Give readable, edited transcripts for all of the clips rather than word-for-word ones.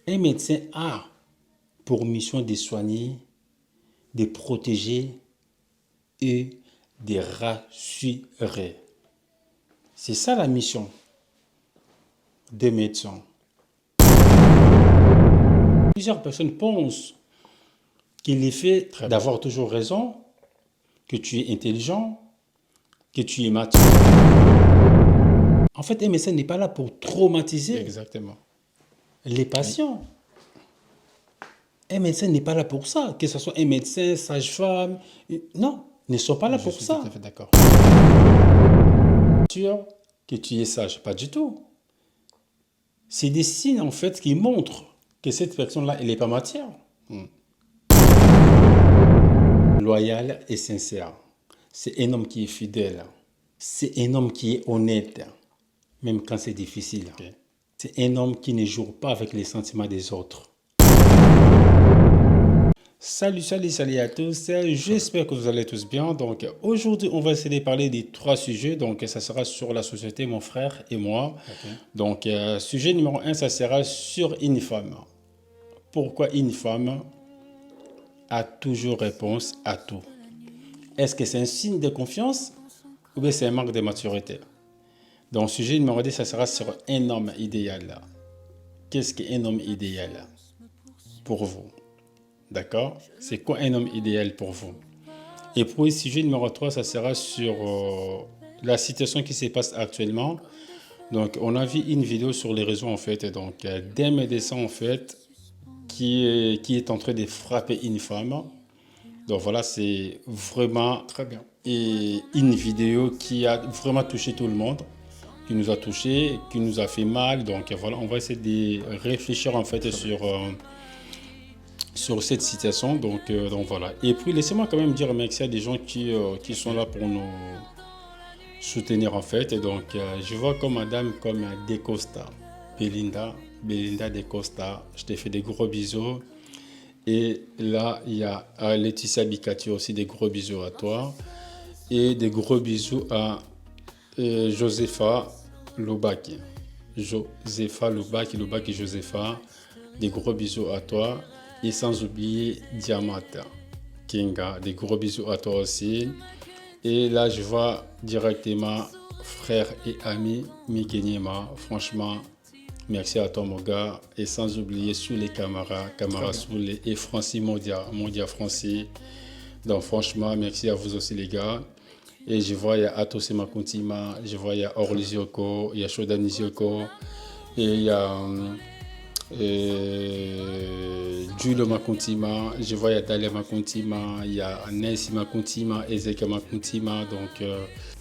Un médecin a pour mission de soigner, de protéger et de rassurer. C'est ça la mission des médecins. Plusieurs personnes pensent qu'il est fait d'avoir toujours raison, que tu es intelligent, que tu es mature. En fait, un médecin n'est pas là pour traumatiser Exactement. les patients. Un médecin n'est pas là pour ça. Que ce soit un médecin, sage-femme, non, ils ne sont pas là Je pour suis ça. tout à fait d'accord. Sûr que tu es sage, pas du tout. C'est des signes en fait qui montrent que cette personne-là, elle n'est pas matière. Loyal et sincère. C'est un homme qui est fidèle. C'est un homme qui est honnête, même quand c'est difficile. Ok. C'est un homme qui ne joue pas avec les sentiments des autres. Salut, salut, salut à tous. J'espère que vous allez tous bien. Donc aujourd'hui, on va essayer de parler des trois sujets. Donc ça sera sur la société, mon frère et moi. Ok. Donc sujet numéro 1, ça sera sur une femme. Pourquoi une femme a toujours réponse à tout? Est-ce que c'est un signe de confiance ou bien c'est un manque de maturité? Donc sujet numéro 2, ça sera sur un homme idéal. Qu'est-ce qu'un homme idéal pour vous? D'accord? C'est quoi un homme idéal pour vous? Et pour le sujet numéro 3, ça sera sur la situation qui se passe actuellement. Donc, on a vu une vidéo sur les réseaux, en fait, donc d'un médecin, en fait, qui est en train de frapper une femme. Donc, voilà, c'est vraiment Très bien. une vidéo qui a vraiment touché tout le monde, qui nous a touché, qui nous a fait mal. Donc, voilà, on va essayer de réfléchir, en fait, sur cette situation. Donc voilà. Et puis laissez-moi quand même dire merci à des gens qui sont là pour nous soutenir en fait. Et donc je vois comme madame comme De Costa, Belinda De Costa. Je te fais des gros bisous. Et là, il y a Laetitia Bicati aussi, des gros bisous à toi. Et des gros bisous à Josepha Loubaki. Josepha Loubaki, Loubaki Josepha. Des gros bisous à toi. Et sans oublier Diamata Kinga. Des gros bisous à toi aussi. Et là, je vois directement frère et ami Mikenyema. Franchement, merci à toi, mon gars. Et sans oublier sous les Camara Soulé et Francis Mondia Francis. Donc, franchement, merci à vous aussi, les gars. Et je vois, il y a Atose Makuntima, je vois, il y a Orly Zioko, il y a Shodani Zioko, et il y a Jules Makuntima, je vois, il y a Dalia Makuntima, il y a Nancy Makuntima, Ezekiel Makuntima. Donc,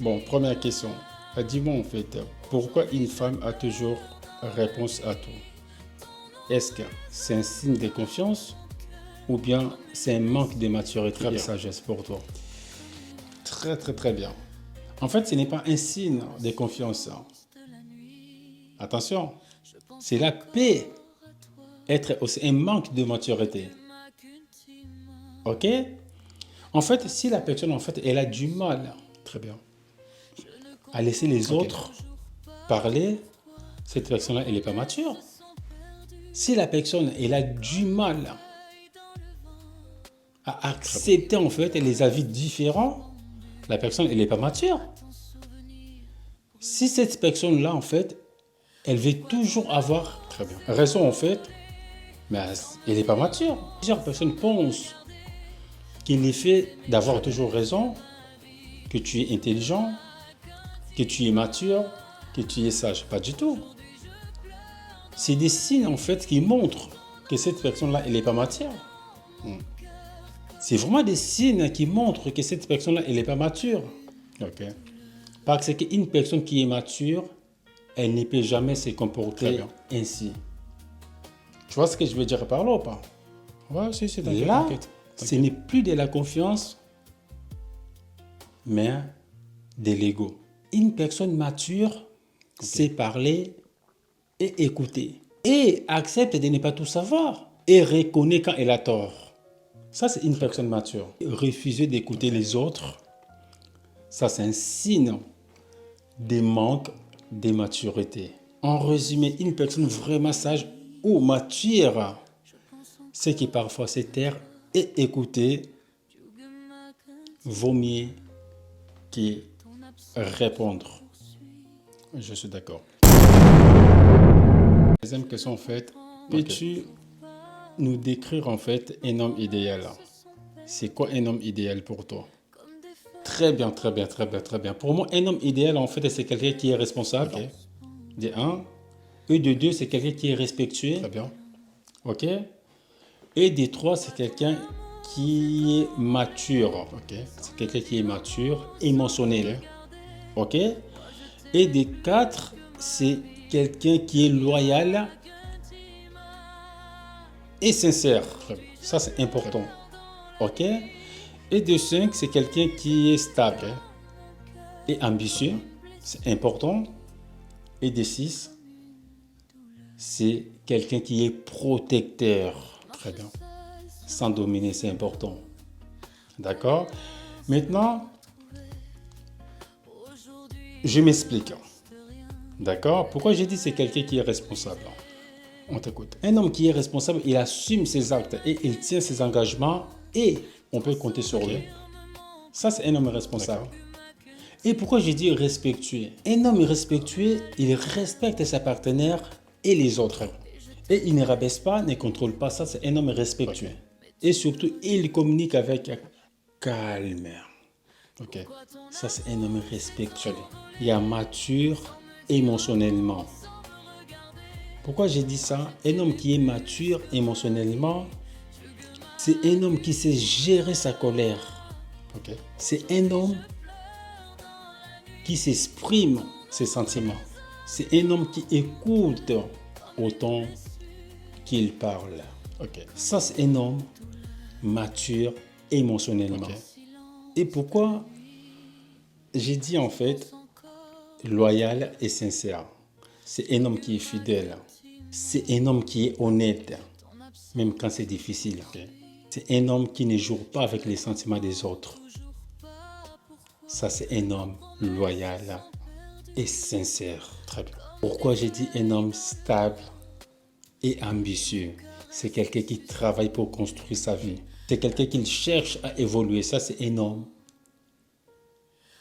bon, première question. Dis-moi en fait, pourquoi une femme a toujours réponse à tout? Est-ce que c'est un signe de confiance ou bien c'est un manque de maturité et de sagesse pour toi? Très, très, très bien. En fait, ce n'est pas un signe de confiance. Attention, c'est la paix, être aussi un manque de maturité. Ok? En fait, si la personne, en fait, elle a du mal Très bien. à laisser les Ok. autres parler, cette personne-là, elle n'est pas mature. Si la personne, elle a du mal à accepter, en fait, les avis différents, la personne, elle n'est pas mature. Si cette personne-là, en fait, elle veut toujours avoir Très bien. raison, en fait, mais elle n'est pas mature. Plusieurs personnes pensent qu'il est fait d'avoir toujours raison, que tu es intelligent, que tu es mature, que tu es sage. Pas du tout. C'est des signes, en fait, qui montrent que cette personne-là, elle n'est pas mature. C'est vraiment des signes qui montrent que cette personne-là, elle n'est pas mature. Ok. Parce qu'une personne qui est mature, elle ne peut jamais se Très comporter bien. ainsi. Tu vois ce que je veux dire par là ou pas? Ouais, si, t'inquiète, Là, t'inquiète. ce n'est plus de la confiance, mais de l'ego. Une personne mature sait parler et écouter. Et accepte de ne pas tout savoir. Et reconnaît quand elle a tort. Ça, c'est une personne mature. Refuser d'écouter les autres, ça, c'est un signe de manque de maturité. En résumé, une personne vraiment sage ou mature, c'est que parfois se taire et écouter vaut mieux que répondre. Je suis d'accord. Deuxième question, en fait, peux-tu nous décrire en fait un homme idéal? C'est quoi un homme idéal pour toi? Très bien, très bien, très bien, très bien. Pour moi, un homme idéal, en fait, c'est quelqu'un qui est responsable. Ok. De un. Et de deux, c'est quelqu'un qui est respectueux. Très bien. OK? Et de trois, c'est quelqu'un qui est mature. Ok. C'est quelqu'un qui est mature, émotionnel. OK? Et de quatre, c'est quelqu'un qui est loyal et sincère. Très bien. Ça, c'est important. OK? Et de 5, c'est quelqu'un qui est stable et ambitieux. C'est important. Et de 6, c'est quelqu'un qui est protecteur. Très bien. Sans dominer, c'est important. D'accord? Maintenant, je m'explique. D'accord? Pourquoi j'ai dit c'est quelqu'un qui est responsable? On t'écoute. Un homme qui est responsable, il assume ses actes et il tient ses engagements et on peut compter sur lui. Ça, c'est un homme responsable. D'accord. Et pourquoi j'ai dit respectueux? Un homme respectueux, il respecte ses partenaires et les autres. Et il ne rabaisse pas, ne contrôle pas. Ça, c'est un homme respectueux. Et surtout, il communique avec calme. Ok. Ça, c'est un homme respectueux. Il est mature émotionnellement. Pourquoi j'ai dit ça? Un homme qui est mature émotionnellement, c'est un homme qui sait gérer sa colère. Ok. C'est un homme qui s'exprime ses sentiments. C'est un homme qui écoute autant qu'il parle. Ok. Ça, c'est un homme mature émotionnellement. Ok. Et pourquoi j'ai dit en fait loyal et sincère? C'est un homme qui est fidèle. C'est un homme qui est honnête, même quand c'est difficile. Ok. C'est un homme qui ne joue pas avec les sentiments des autres. Ça, c'est un homme loyal et sincère. Très bien. Pourquoi j'ai dit un homme stable et ambitieux? C'est quelqu'un qui travaille pour construire sa vie. C'est quelqu'un qui cherche à évoluer. Ça, c'est un homme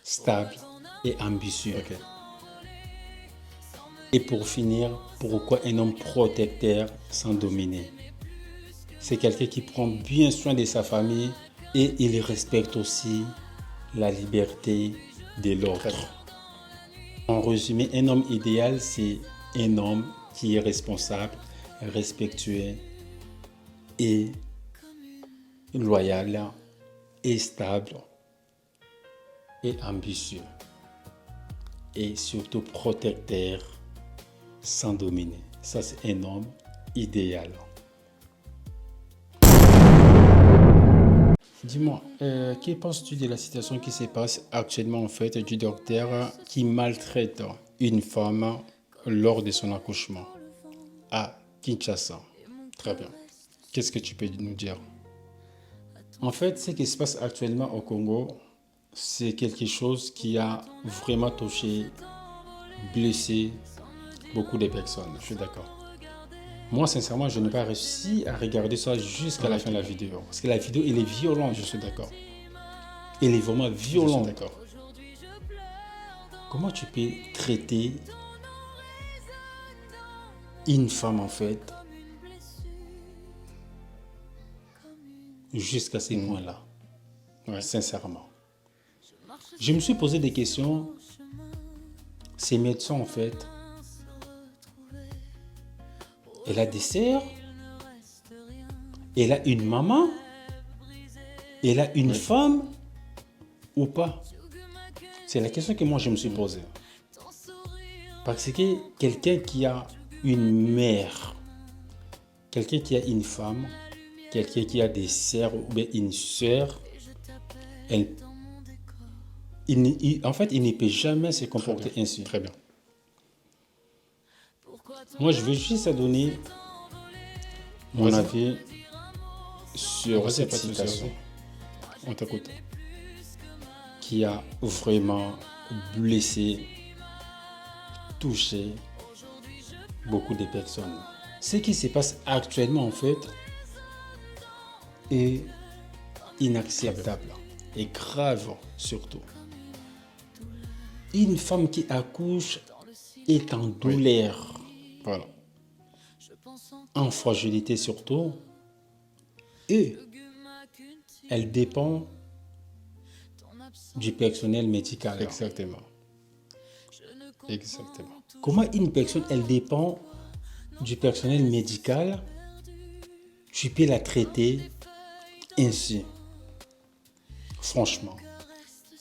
stable et ambitieux. Ok. Et pour finir, pourquoi un homme protecteur sans dominer? C'est quelqu'un qui prend bien soin de sa famille et il respecte aussi la liberté de l'autre. En résumé, un homme idéal, c'est un homme qui est responsable, respectueux et loyal et stable et ambitieux et surtout protecteur sans dominer. Ça, c'est un homme idéal. Dis-moi, que penses-tu de la situation qui se passe actuellement en fait du docteur qui maltraite une femme lors de son accouchement à Kinshasa? Très bien. Qu'est-ce que tu peux nous dire? En fait, ce qui se passe actuellement au Congo, c'est quelque chose qui a vraiment touché, blessé beaucoup de personnes. Je suis d'accord. Moi, sincèrement, je n'ai pas réussi à regarder ça jusqu'à la fin de la vidéo. Parce que la vidéo, elle est violente. Je suis d'accord. Elle est vraiment Je suis violente. d'accord. Comment tu peux traiter une femme, en fait, jusqu'à ces points-là? Ouais. Sincèrement. Je me suis posé des questions. Ces médecins, en fait, elle a des sœurs, elle a une maman, elle a une femme ou pas? C'est la question que moi je me suis posée. Parce que quelqu'un qui a une mère, quelqu'un qui a une femme, quelqu'un qui a des sœurs ou bien une sœur, en fait, il ne peut jamais se comporter ainsi. Très bien. Moi, je veux juste donner mon Vas-y. avis sur Vas-y, cette pas de souci. situation On t'écoute. qui a vraiment blessé, touché beaucoup de personnes. Ce qui se passe actuellement, en fait, est inacceptable et grave surtout. Une femme qui accouche est en douleur, Voilà. en fragilité surtout, et elle dépend du personnel médical. Exactement. Exactement. Comment une personne, elle dépend du personnel médical, tu peux la traiter ainsi. Franchement,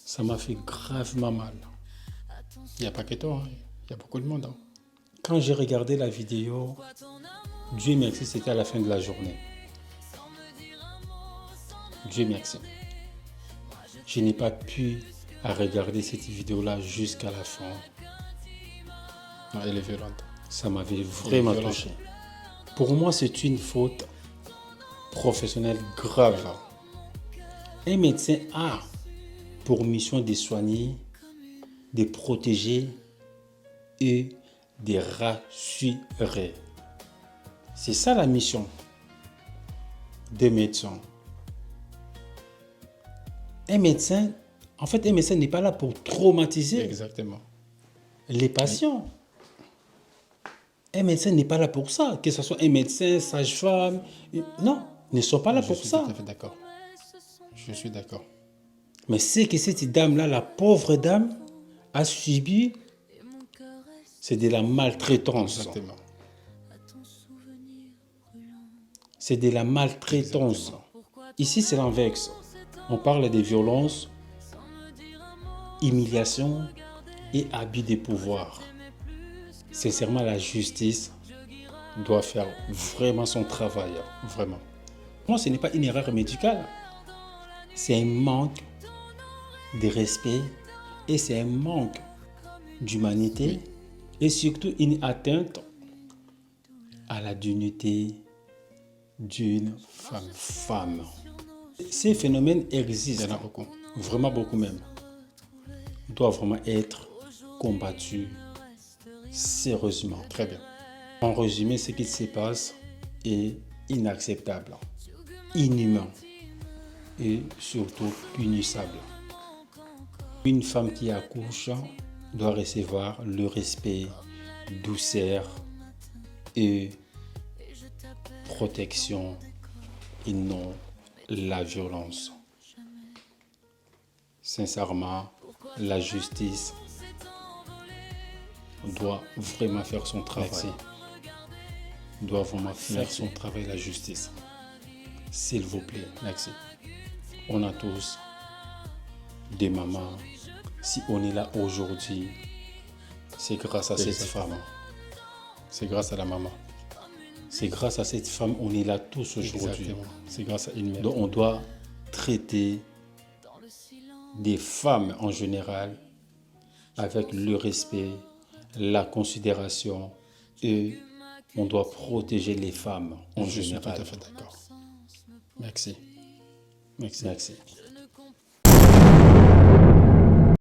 ça m'a fait gravement mal. Il n'y a pas que toi, hein. Il y a beaucoup de monde, hein. Quand j'ai regardé la vidéo, Dieu merci, c'était à la fin de la journée. Dieu merci. Je n'ai pas pu regarder cette vidéo-là jusqu'à la fin. Non, elle est violente. Ça m'avait vraiment touché. Pour moi, c'est une faute professionnelle grave. Un médecin a pour mission de soigner, de protéger et de rassurer. C'est ça la mission des médecins. Un médecin n'est pas là pour traumatiser Exactement. les patients. Un médecin n'est pas là pour ça. Que ce soit un médecin, sage-femme, non, ils ne sont pas là pour ça. Je suis tout à fait d'accord. Je suis d'accord. Mais c'est que cette dame-là, la pauvre dame, a subi, c'est de la maltraitance. Exactement. C'est de la maltraitance. Exactement. Ici, c'est l'inverse. On parle de violence, humiliation et abus de pouvoir. Sincèrement, la justice doit faire vraiment son travail. Vraiment. Moi, ce n'est pas une erreur médicale. C'est un manque de respect et c'est un manque d'humanité et surtout une atteinte à la dignité d'une femme. Ces phénomènes Il y existent. en a beaucoup. Vraiment beaucoup même. Doivent vraiment être combattus sérieusement. Très bien. En résumé, ce qui se passe est inacceptable, inhumain et surtout punissable. Une femme qui accouche doit recevoir le respect, douceur et protection et non la violence. Sincèrement, la justice doit vraiment faire son travail. Merci. Doit vraiment faire son travail, la justice. S'il vous plaît. Merci. On a tous des mamans. Si on est là aujourd'hui, c'est grâce à cette femme. C'est grâce à la maman. C'est grâce à cette femme on est là tous aujourd'hui. Exactement. C'est grâce à une mère. Donc on doit traiter des femmes en général avec le respect, la considération et on doit protéger les femmes en Je suis tout général. à fait d'accord. Merci. Merci.